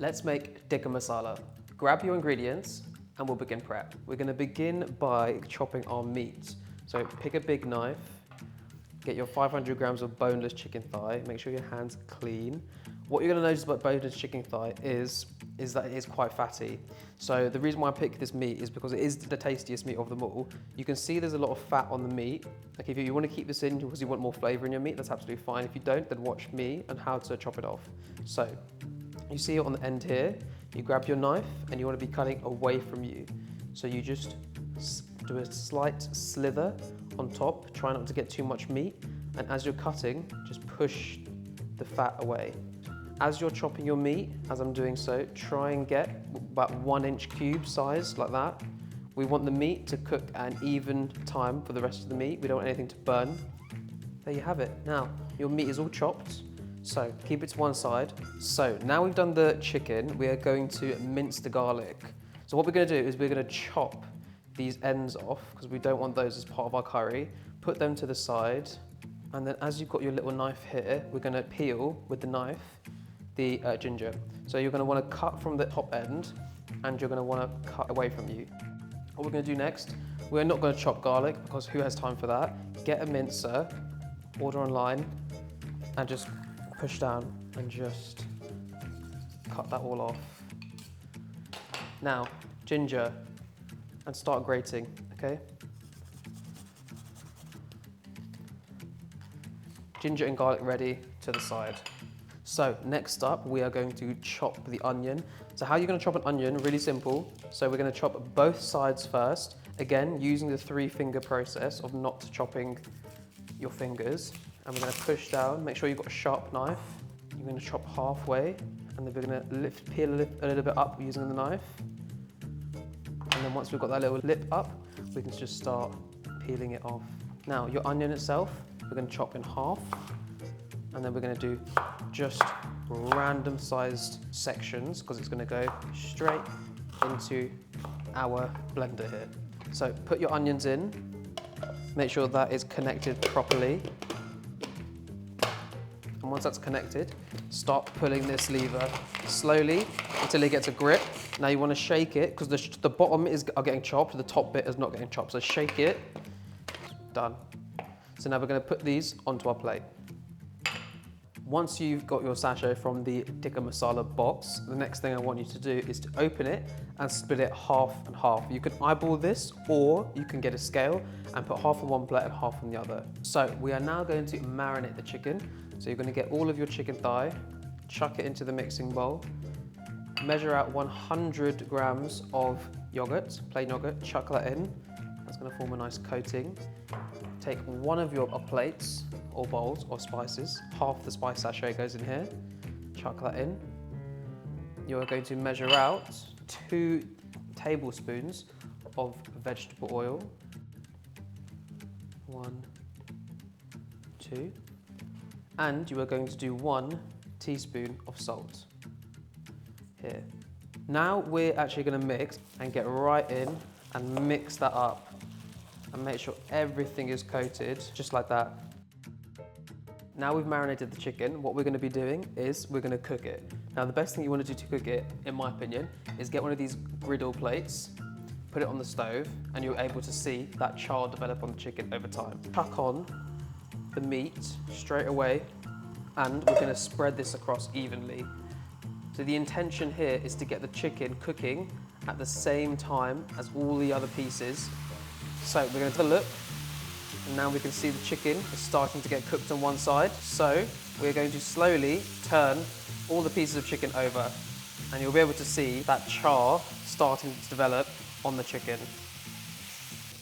Let's make tikka masala. Grab your ingredients and we'll begin prep. We're gonna begin by chopping our meat. So pick a big knife, get your 500 grams of boneless chicken thigh, make sure your hand's clean. What you're gonna notice about boneless chicken thigh is that it is quite fatty. So the reason why I picked this meat is because it is the tastiest meat of them all. You can see there's a lot of fat on the meat. Like if you wanna keep this in because you want more flavor in your meat, that's absolutely fine. If you don't, then watch me and how to chop it off. So you see it on the end here, you grab your knife and you wanna be cutting away from you. So you just do a slight slither on top, try not to get too much meat. And as you're cutting, just push the fat away. As you're chopping your meat, as I'm doing so, try and get about 1 inch cube size, like that. We want the meat to cook at an even time for the rest of the meat. We don't want anything to burn. There you have it. Now, your meat is all chopped, so keep it to one side. So now we've done the chicken, we are going to mince the garlic. So what we're gonna do is we're gonna chop these ends off, because we don't want those as part of our curry. Put them to the side, and then as you've got your little knife here, we're gonna peel with the knife the ginger. So you're gonna wanna cut from the top end, and you're gonna wanna cut away from you. What we're gonna do next, we're not gonna chop garlic, because who has time for that? Get a mincer, order online, and just push down and just cut that all off. Now, ginger, and start grating, okay? Ginger and garlic ready to the side. So next up, we are going to chop the onion. So how you're gonna chop an onion, really simple. So we're gonna chop both sides first. Again, using the 3-finger process of not chopping your fingers. And we're gonna push down, make sure you've got a sharp knife. You're gonna chop halfway, and then we're gonna peel a little bit up using the knife. And then once we've got that little lip up, we can just start peeling it off. Now, your onion itself, we're gonna chop in half, and then we're gonna do just random sized sections, because it's gonna go straight into our blender here. So put your onions in, make sure that is connected properly. And once that's connected, start pulling this lever slowly until it gets a grip. Now you want to shake it, because the bottom are getting chopped, the top bit is not getting chopped. So shake it, done. So now we're going to put these onto our plate. Once you've got your sachet from the tikka masala box, the next thing I want you to do is to open it and split it half and half. You can eyeball this, or you can get a scale and put half on one plate and half on the other. So we are now going to marinate the chicken. So you're going to get all of your chicken thigh, chuck it into the mixing bowl, measure out 100 grams of yogurt, plain yogurt, chuck that in. That's going to form a nice coating. Take one of your plates or bowls or spices, half the spice sachet goes in here, chuck that in. You're going to measure out 2 tablespoons of vegetable oil. 1, 2. And you are going to do 1 teaspoon of salt here. Now we're actually going to mix and get right in and mix that up and make sure everything is coated just like that. Now we've marinated the chicken, what we're going to be doing is we're going to cook it. Now the best thing you want to do to cook it, in my opinion, is get one of these griddle plates, put it on the stove, and you're able to see that char develop on the chicken over time. Chuck on the meat straight away, and we're going to spread this across evenly. So the intention here is to get the chicken cooking at the same time as all the other pieces. So we're going to have a look, and now we can see the chicken is starting to get cooked on one side. So we're going to slowly turn all the pieces of chicken over, and you'll be able to see that char starting to develop on the chicken.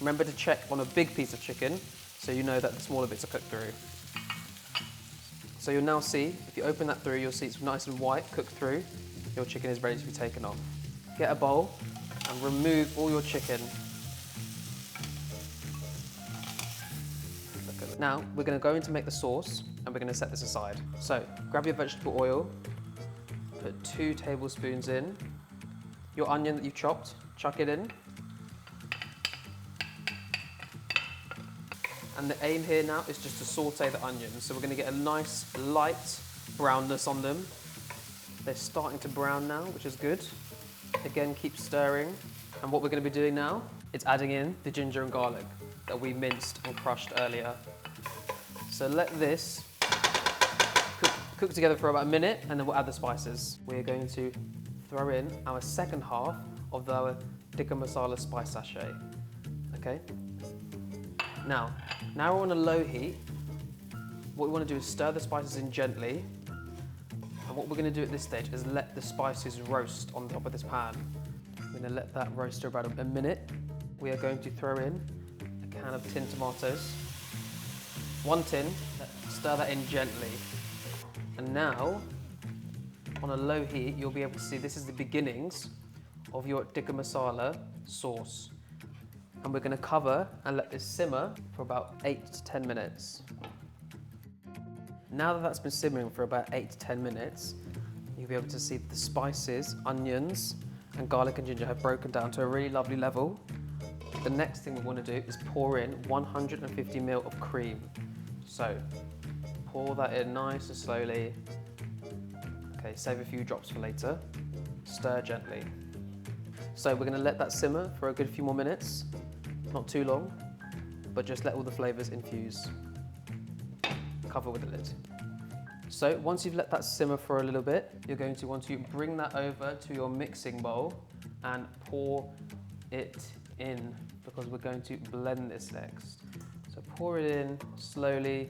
Remember to check on a big piece of chicken so you know that the smaller bits are cooked through. So you'll now see, if you open that through, you'll see it's nice and white, cooked through. Your chicken is ready to be taken off. Get a bowl and remove all your chicken. Now, we're going to go in to make the sauce, and we're going to set this aside. So, grab your vegetable oil, put 2 tablespoons in. Your onion that you've chopped, chuck it in. And the aim here now is just to saute the onions. So we're going to get a nice light brownness on them. They're starting to brown now, which is good. Again, keep stirring. And what we're going to be doing now is adding in the ginger and garlic that we minced and crushed earlier. So let this cook together for about a minute, and then we'll add the spices. We're going to throw in our second half of our Tikka Masala spice sachet. Okay? Now we're on a low heat. What we want to do is stir the spices in gently. And what we're going to do at this stage is let the spices roast on top of this pan. We're going to let that roast for about a minute. We are going to throw in a can of tinned tomatoes. 1 tin, stir that in gently. And now, on a low heat, you'll be able to see this is the beginnings of your Tikka Masala sauce. And we're going to cover and let this simmer for about 8 to 10 minutes. Now that that's been simmering for about 8 to 10 minutes, you'll be able to see the spices, onions, and garlic and ginger have broken down to a really lovely level. The next thing we want to do is pour in 150 ml of cream. So, pour that in nice and slowly. Okay, save a few drops for later. Stir gently. So we're going to let that simmer for a good few more minutes. Not too long, but just let all the flavours infuse. Cover with a lid. So once you've let that simmer for a little bit, you're going to want to bring that over to your mixing bowl and pour it in, because we're going to blend this next. So pour it in slowly.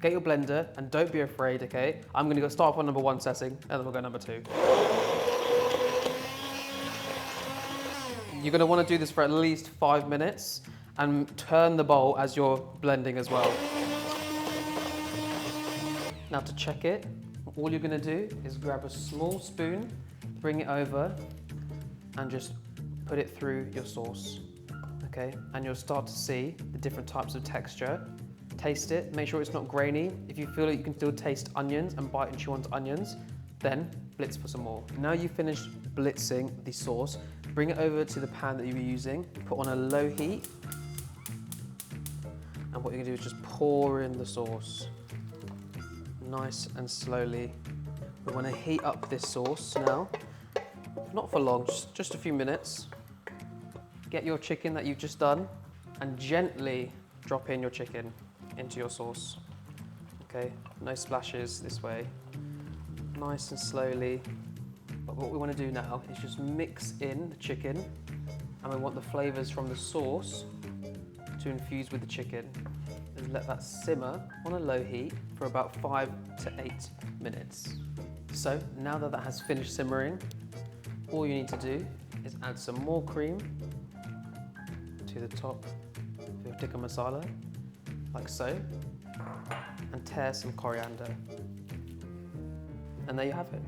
Get your blender and don't be afraid, okay? I'm going to start off on number 1 setting and then we'll go number 2. You're going to want to do this for at least 5 minutes and turn the bowl as you're blending as well. Now to check it, all you're going to do is grab a small spoon, bring it over and just put it through your sauce, okay? And you'll start to see the different types of texture. Taste it, make sure it's not grainy. If you feel like you can still taste onions and bite and chew onto onions, then blitz for some more. Now you've finished blitzing the sauce, bring it over to the pan that you were using, put on a low heat, and what you're going to do is just pour in the sauce. Nice and slowly. We want to heat up this sauce now, not for long, just a few minutes. Get your chicken that you've just done and gently drop in your chicken into your sauce. Okay, no splashes this way. Nice and slowly. But what we want to do now is just mix in the chicken, and we want the flavours from the sauce to infuse with the chicken. And let that simmer on a low heat for about 5 to 8 minutes. So now that that has finished simmering, all you need to do is add some more cream to the top of your Tikka Masala, like so, and tear some coriander. And there you have it.